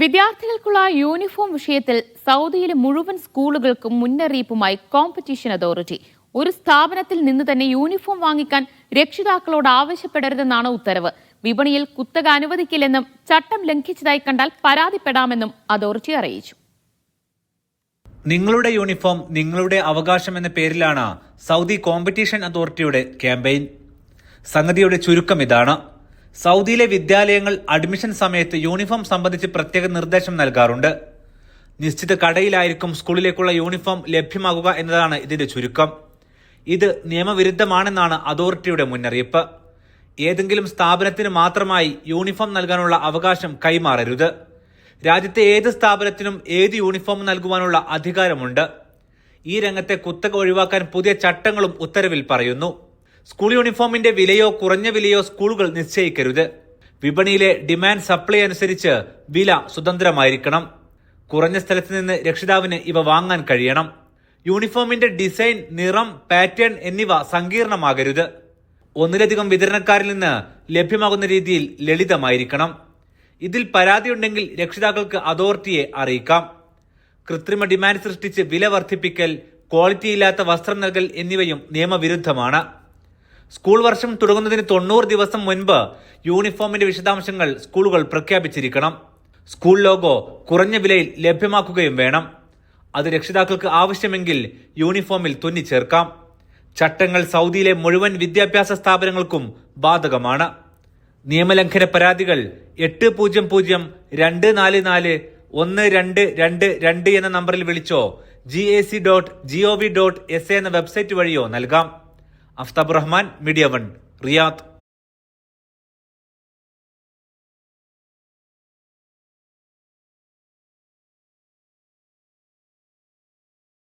വിദ്യാർത്ഥികൾക്കുള്ള യൂണിഫോം വിഷയത്തിൽ സൗദിയിലെ മുഴുവൻ സ്കൂളുകൾക്കും മുന്നറിയിപ്പുമായി കോമ്പറ്റീഷൻ അതോറിറ്റി. ഒരു സ്ഥാപനത്തിൽ നിന്ന് തന്നെ യൂണിഫോം വാങ്ങിക്കാൻ രക്ഷിതാക്കളോട് ആവശ്യപ്പെടരുതെന്നാണ് ഉത്തരവ്. വിപണിയിൽ കുത്തക അനുവദിക്കില്ലെന്നും ചട്ടം ലംഘിച്ചതായി കണ്ടാൽ പരാതിപ്പെടാമെന്നും അതോറിറ്റി അറിയിച്ചു. നിങ്ങളുടെ യൂണിഫോം നിങ്ങളുടെ അവകാശം എന്ന പേരിലാണ് സൗദി കോമ്പറ്റീഷൻ അതോറിറ്റിയുടെ ക്യാമ്പയിൻ. സംഗതിയുടെ ചുരുക്കം ഇതാണ്: സൗദിയിലെ വിദ്യാലയങ്ങൾ അഡ്മിഷൻ സമയത്ത് യൂണിഫോം സംബന്ധിച്ച് പ്രത്യേക നിർദ്ദേശം നൽകാറുണ്ട്. നിശ്ചിത കടയിലായിരിക്കും സ്കൂളിലേക്കുള്ള യൂണിഫോം ലഭ്യമാകുക എന്നതാണ് ഇതിന്റെ ചുരുക്കം. ഇത് നിയമവിരുദ്ധമാണെന്നാണ് അതോറിറ്റിയുടെ മുന്നറിയിപ്പ്. ഏതെങ്കിലും സ്ഥാപനത്തിന് മാത്രമായി യൂണിഫോം നൽകാനുള്ള അവകാശം കൈമാറരുത്. രാജ്യത്തെ ഏത് സ്ഥാപനത്തിനും ഏത് യൂണിഫോം നൽകുവാനുള്ള അധികാരമുണ്ട്. ഈ രംഗത്തെ കുത്തക ഒഴിവാക്കാൻ പുതിയ ചട്ടങ്ങളും ഉത്തരവിൽ പറയുന്നു. സ്കൂൾ യൂണിഫോമിന്റെ വിലയോ കുറഞ്ഞ വിലയോ സ്കൂളുകൾ നിശ്ചയിക്കരുത്. വിപണിയിലെ ഡിമാൻഡ് സപ്ലൈ അനുസരിച്ച് വില സ്വതന്ത്രമായിരിക്കണം. കുറഞ്ഞ സ്ഥലത്ത് നിന്ന് രക്ഷിതാവിന് ഇവ വാങ്ങാൻ കഴിയണം. യൂണിഫോമിന്റെ ഡിസൈൻ, നിറം, പാറ്റേൺ എന്നിവ സങ്കീർണമാകരുത്. ഒന്നിലധികം വിതരണക്കാരിൽ നിന്ന് ലഭ്യമാകുന്ന രീതിയിൽ ലളിതമായിരിക്കണം. ഇതിൽ പരാതിയുണ്ടെങ്കിൽ രക്ഷിതാക്കൾക്ക് അതോറിറ്റിയെ അറിയിക്കാം. കൃത്രിമ ഡിമാൻഡ് സൃഷ്ടിച്ച് വില വർദ്ധിപ്പിക്കൽ, ക്വാളിറ്റിയില്ലാത്ത വസ്ത്രം നൽകൽ എന്നിവയും നിയമവിരുദ്ധമാണ്. സ്കൂൾ വർഷം തുടങ്ങുന്നതിന് 90 ദിവസം മുൻപ് യൂണിഫോമിന്റെ വിശദാംശങ്ങൾ സ്കൂളുകൾ പ്രഖ്യാപിച്ചിരിക്കണം. സ്കൂൾ ലോഗോ കുറഞ്ഞ വിലയിൽ ലഭ്യമാക്കുകയും വേണം. അത് രക്ഷിതാക്കൾക്ക് ആവശ്യമെങ്കിൽ യൂണിഫോമിൽ തുന്നിച്ചേർക്കാം. ചട്ടങ്ങൾ സൗദിയിലെ മുഴുവൻ വിദ്യാഭ്യാസ സ്ഥാപനങ്ങൾക്കും ബാധകമാണ്. നിയമലംഘന പരാതികൾ 800-244-1222 എന്ന നമ്പറിൽ വിളിച്ചോ gac.gov.sa എന്ന വെബ്സൈറ്റ് വഴിയോ നൽകാം. Aftab Rahman, media 1, Riyadh.